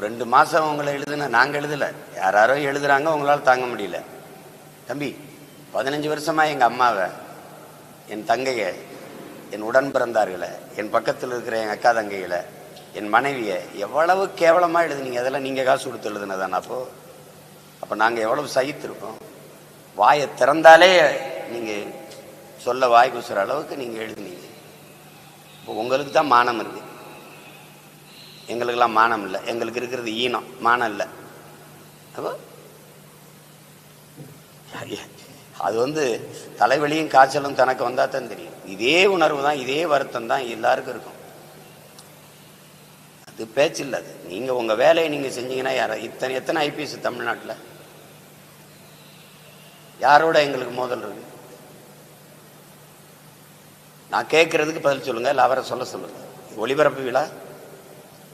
2 மாதம் உங்களை எழுதுன நாங்கள் எழுதலை, யாரோ எழுதுகிறாங்க, உங்களால் தாங்க முடியல. தம்பி 15 வருஷமாக எங்கள் அம்மாவை, என் தங்கையை, என் உடன் பிறந்தார்களை, என் பக்கத்தில் இருக்கிற என் அக்கா தங்கைகளை, என் மனைவியை எவ்வளவு கேவலமாக எழுதுனீங்க. அதெல்லாம் நீங்கள் காசு கொடுத்து எழுதுனதானே? அப்போ நாங்கள் எவ்வளவு சகித்திருக்கோம். வாயை திறந்தாலே நீங்கள் சொல்ல வாய் குசுற அளவுக்கு நீங்கள் எழுதுனீங்க. இப்போ உங்களுக்கு தான் மானம் இருக்குது, எங்களுக்கெல்லாம் மானம் இல்லை. எங்களுக்கு இருக்கிறது ஈனம், மானம் இல்லை. அப்போ அது தலைவலியும் காய்ச்சலும் தனக்கு வந்தால் தான் தெரியும். இதே உணர்வு தான், இதே வருத்தம் தான் எல்லாருக்கும் இருக்கும். அது பேச்சு இல்லை. அது நீங்கள் உங்கள் வேலையை நீங்கள் செஞ்சீங்கன்னா எத்தனை ஐபிஎஸ் தமிழ்நாட்டில் யாரோட எங்களுக்கு மோதல் இருக்கு? நான் கேட்கறதுக்கு பதில் சொல்லுங்க, இல்லை அவரை சொல்ல சொல்லுங்க.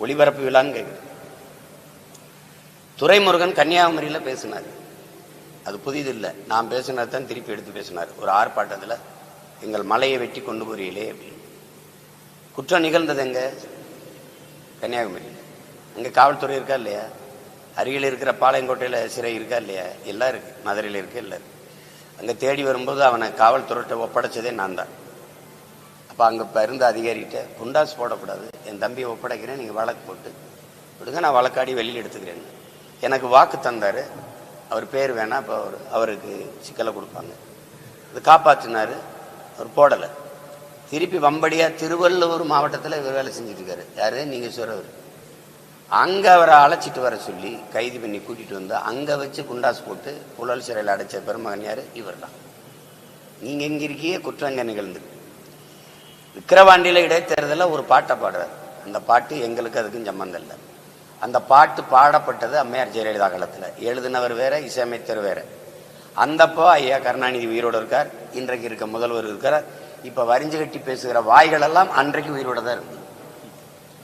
ஒளிபரப்பு விழான்னு கேட்குறேன். துரைமுருகன் கன்னியாகுமரியில் பேசினார். அது புதிது இல்லை, நான் பேசினதான் திருப்பி எடுத்து பேசினார் ஒரு ஆர்ப்பாட்டத்தில். எங்கள் மலையை வெட்டி கொண்டு போறீங்களே அப்படின்னு. குற்றம் நிகழ்ந்தது எங்க? கன்னியாகுமரி. அங்கே காவல்துறை இருக்கா இல்லையா? அருகில் இருக்கிற பாளையங்கோட்டையில் சிறை இருக்கா இல்லையா? எல்லாம் இருக்கு. மதுரையில் இருக்கு, எல்லாம் இருக்கு. அங்கே தேடி வரும்போது அவனை காவல்துறையிட்ட ஒப்படைச்சதே நான் தான். அப்போ அங்கே இப்போ இருந்த அதிகாரிகிட்ட குண்டாஸ் போடக்கூடாது, என் தம்பியை ஒப்படைக்கிறேன், நீங்கள் வழக்கு போட்டு விடுங்க, நான் வழக்காடி வெளியில் எடுத்துக்கிறேன். எனக்கு வாக்கு தந்தார். அவர் பேர் வேணா, இப்போ அவருக்கு சிக்கலை கொடுப்பாங்க. அது காப்பாற்றினார். அவர் போடலை. திருப்பி வம்படியாக திருவள்ளூர் மாவட்டத்தில் இவர் வேலை செஞ்சுட்டு இருக்காரு. யாரு? நீங்கள் சொல்கிறவர். அங்கே அவரை அழைச்சிட்டு வர சொல்லி கைது பண்ணி கூட்டிகிட்டு வந்து அங்கே வச்சு குண்டாஸ் போட்டு புழல் சிறையில் அடைச்ச பெருமகன் யார்? இவர் தான். நீங்கள் எங்கே இருக்கியே குற்றங்க நிகழ்ந்து. விக்கிரவாண்டியில் இடைத்தேர்தலில் ஒரு பாட்டை பாடுறார். அந்த பாட்டு எங்களுக்கு அதுக்கும் சம்பந்தம் இல்லை. அந்த பாட்டு பாடப்பட்டது அம்மையார் ஜெயலலிதா காலத்தில். எழுதினவர் வேற, இசையமைத்தவர் வேற. அந்தப்போ ஐயா கருணாநிதி உயிரோடு இருக்கார். இன்றைக்கு இருக்க முதல்வர் இருக்கிறார். இப்போ வரிஞ்சு கட்டி பேசுகிற வாய்கள் எல்லாம் அன்றைக்கு உயிரோட தான் இருக்கு.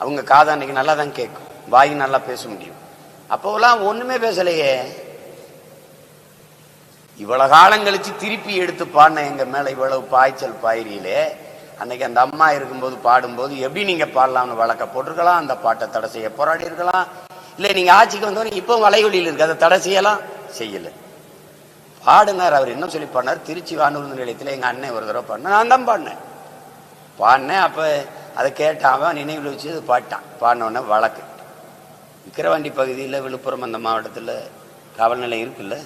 அவங்க காது அன்னைக்கு நல்லா தான் கேட்கும், வாய் நல்லா பேச முடியும். அப்போலாம் ஒண்ணுமே பேசலையே. இவ்வளவு காலம் கழிச்சு திருப்பி எடுத்து பாடின எங்க மேல இவ்வளவு பாய்ச்சல் பாயிரியிலே, அன்னைக்கு அந்த அம்மா இருக்கும்போது பாடும்போது எப்படி நீங்க பாடலாம்னு வழக்க போட்டிருக்கலாம். அந்த பாட்டை தடை செய்ய போராடி இருக்கலாம். இல்லை நீங்க ஆட்சிக்கு வந்தோடனே இப்போ வளைகுடியில் இருக்கு, அதை தடை செய்யலாம், செய்யல. பாடினார். அவர் என்ன சொல்லி பாடினார்? திருச்சி வானூர்தி நிலையத்தில் எங்கள் அண்ணன் ஒரு தடவை பாடினேன், நான் தான் பாடினேன். அப்போ அதை கேட்டான், நினைவில் வச்சு பாட்டான். பாடினோடனே வழக்கு. விக்கிரவாண்டி பகுதியில், விழுப்புரம் அந்த மாவட்டத்தில் காவல் நிலையம் இருக்குல்ல,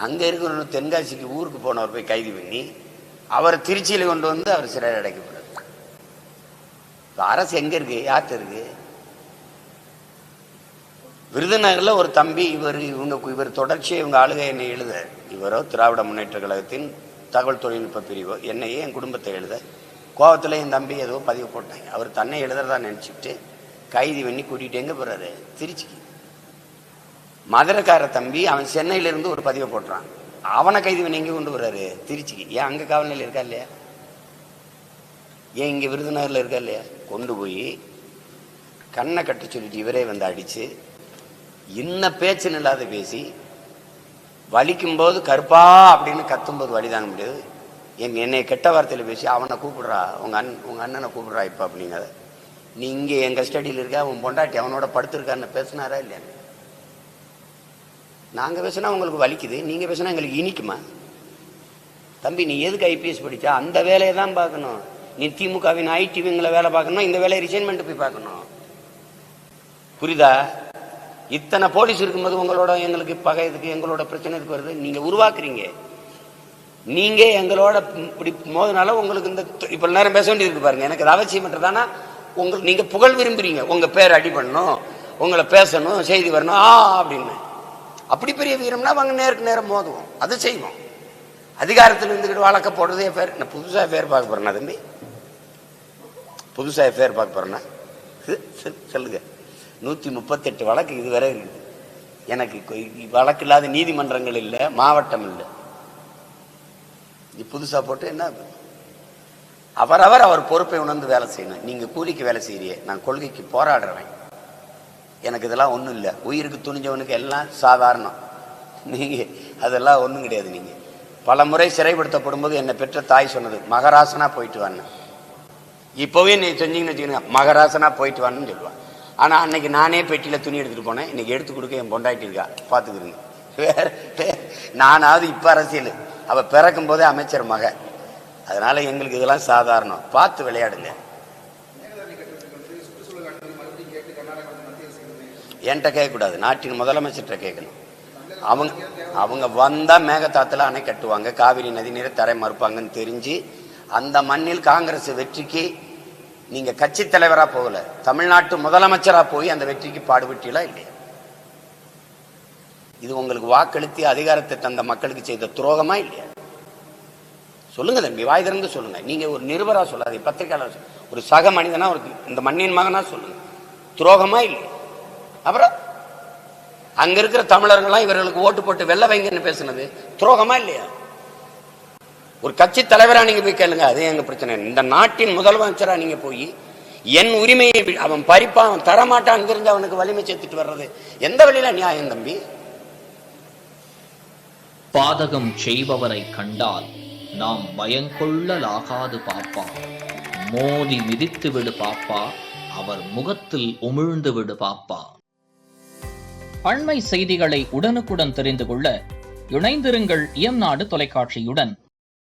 அங்கே இருக்கிற தென்காசிக்கு ஊருக்கு போனவர் போய் கைது பண்ணி அவர் திருச்சியில் கொண்டு வந்து அவர் சிறையில் அடைக்கப்படுறார். அரசு எங்கே இருக்கு? யார்கிட்ட இருக்கு? விருதுநகரில் ஒரு தம்பி, இவர் தொடர்ச்சியை இவங்க ஆளுகை என்னை எழுத, இவரோ திராவிட முன்னேற்ற கழகத்தின் தகவல் தொழில்நுட்ப பிரிவோ என்னையே என் குடும்பத்தை எழுத கோவத்தில் என் தம்பி ஏதோ பதிவு போட்டாங்க. அவர் தன்னை எழுதுறதா நினச்சிக்கிட்டு கைது பண்ணி கூட்டிகிட்டு எங்கே போகிறாரு? திருச்சிக்கு. மதுரைக்கார தம்பி அவன் சென்னையிலேருந்து ஒரு பதிவை போட்டுறான். அவனை கைது பண்ணி எங்கே கொண்டு வர்றாரு? திருச்சிக்கு. ஏன் அங்கே காவல்நிலையில் இருக்கா இல்லையா? ஏன் இங்கே விருதுநகரில் இருக்கா இல்லையா? கொண்டு போய் கண்ணை கட்ட சொல்லிட்டு இவரே வந்து அடித்து, இன்ன பேச்சு இல்லாத பேசி, வலிக்கும்போது கருப்பா அப்படின்னு கத்தும்போது வலி தாங்க முடியாது. என்னை கெட்ட வார்த்தையில் பேசி அவனை கூப்பிடுறா, உங்கள் அண்ணனை கூப்பிடுறா இப்போ அப்படிங்கிறத. நீ இங்கே என் கஸ்டடியில் இருக்க, அவன் பொண்டாட்டி அவனோட படுத்திருக்கான்னு பேசினாரா இல்லையா? நாங்கள் பேசினா உங்களுக்கு வலிக்குது, நீங்கள் பேசினா எங்களுக்கு இனிக்குமா? தம்பி நீ எதுக்கு ஐபிஎஸ் படித்தா? அந்த வேலையை தான் பார்க்கணும். நீ திமுகவின் ஐடிவிங்களை வேலை பார்க்கணும், இந்த வேலையை ரிசைன்மெண்ட் போய் பார்க்கணும். புரியுதா? இத்தனை போலீஸ் இருக்கும்போது உங்களோட எங்களுக்கு பகை எதுக்கு? எங்களோட பிரச்சனை எதுக்கு வருது? நீங்கள் உருவாக்குறீங்க. நீங்கள் எங்களோட இப்படி மோதனால உங்களுக்கு இந்த இப்போ நேரம் பேச வேண்டியது பாருங்க. எனக்கு அது அவசியமற்றதானா? நீங்கள் புகழ் விரும்புறீங்க, உங்கள் பேர் அடி பண்ணணும், உங்களை பேசணும், செய்தி வரணும் அப்படின்னு. அப்படி பெரிய வீரம்னா அவங்க நேருக்கு நேரம் மோதுவோம், அது செய்வோம். அதிகாரத்தில் இருந்துக்கிட்டு வழக்க போடுறதே பேர். நான் புதுசாக பேர் பார்க்க போறேன்னா தம்பி, புதுசாக பேர் பார்க்க போறேன்னா சொல்லுங்க. 138 வழக்கு இதுவரை இருக்குது. எனக்கு வழக்கு இல்லாத நீதிமன்றங்கள் இல்லை, மாவட்டம் இல்லை. புதுசாக போட்டு என்ன? அவரவர் அவர் பொறுப்பை உணர்ந்து வேலை செய்யணும். நீங்கள் கூலிக்கு வேலை செய்யறியே, நான் கொள்கைக்கு போராடுறேன். எனக்கு இதெல்லாம் ஒன்றும் இல்லை. உயிருக்கு துணிஞ்சவனுக்கு எல்லாம் சாதாரணம். நீங்கள் அதெல்லாம் ஒன்றும் கிடையாது. நீங்கள் பல முறை சிறைப்படுத்தப்படும் போது என்னை பெற்ற தாய் சொன்னது, மகராசனா போயிட்டு வான்னு. இப்போவே நீ செஞ்சீங்கன்னு வச்சுக்கோங்க, மகராசனா போயிட்டு வான்னு சொல்லுவான். ஆனா அன்னைக்கு நானே பெட்டியில துணி எடுத்துட்டு போனேன். இன்னைக்கு எடுத்து கொடுக்க என் பொண்டாட்டி இருக்கா, பாத்துக்கிறீங்க. நானாவது இப்ப அரசியல், அவ பிறக்கும் போதே அமைச்சர் மக. அதனால எங்களுக்கு இதெல்லாம் சாதாரணம். பார்த்து விளையாடுங்க. என்கிட்ட கேட்கக்கூடாது, நாட்டின் முதலமைச்சர்கிட்ட கேட்கணும். அவங்க வந்தா மேகதாத்துல அணை கட்டுவாங்க, காவிரி நதி நீரை தரை மறுப்பாங்கன்னு தெரிஞ்சு அந்த மண்ணில் காங்கிரஸ் வெற்றிக்கு நீங்க கட்சி தலைவரா போகல, தமிழ்நாட்டு முதலமைச்சரா போய் அந்த வெற்றிக்கு பாடுபட்டீங்களா இல்லையா? இது உங்களுக்கு வாக்களித்து அதிகாரத்தை தந்த மக்களுக்கு செய்த துரோகமா இல்லையா? சொல்லுங்க தம்பி, வாய் திறந்து சொல்லுங்க. நீங்க ஒரு நிருபரா சொல்லாதீங்க, பத்திரிகையாளர், ஒரு சக மனிதனா, ஒரு இந்த மண்ணின் மகனா சொல்லுங்க. துரோகமா இல்லையா? அப்புறம் அங்க இருக்கிற தமிழர்கள்லாம் இவர்களுக்கு ஓட்டு போட்டு வெள்ள வைங்கன்னு பேசுனது துரோகமா இல்லையா? ஒரு கட்சி தலைவரா நீங்க போய் கேளுங்க, அது எங்க பிரச்சனை. இந்த நாட்டின் முதலமைச்சரா நீங்க போய் என் உரிமையை அவன் பறிப்பான், அவன் தரமாட்டான்னு தெரிஞ்சு அவனுக்கு வலிமை சேர்த்துட்டு வர்றது எந்த வழியில நியாயம் தம்பி? பாதகம் செய்பவரை கண்டால் நாம் பயங்கொள்ளலாகாது பாப்பா, மோதி மிதித்து விடு பாப்பா, அவர் முகத்தில் உமிழ்ந்து விடு பாப்பா. அண்மை செய்திகளை உடனுக்குடன் தெரிந்து கொள்ள இணைந்திருங்கள் இயம்நாடு தொலைக்காட்சியுடன்.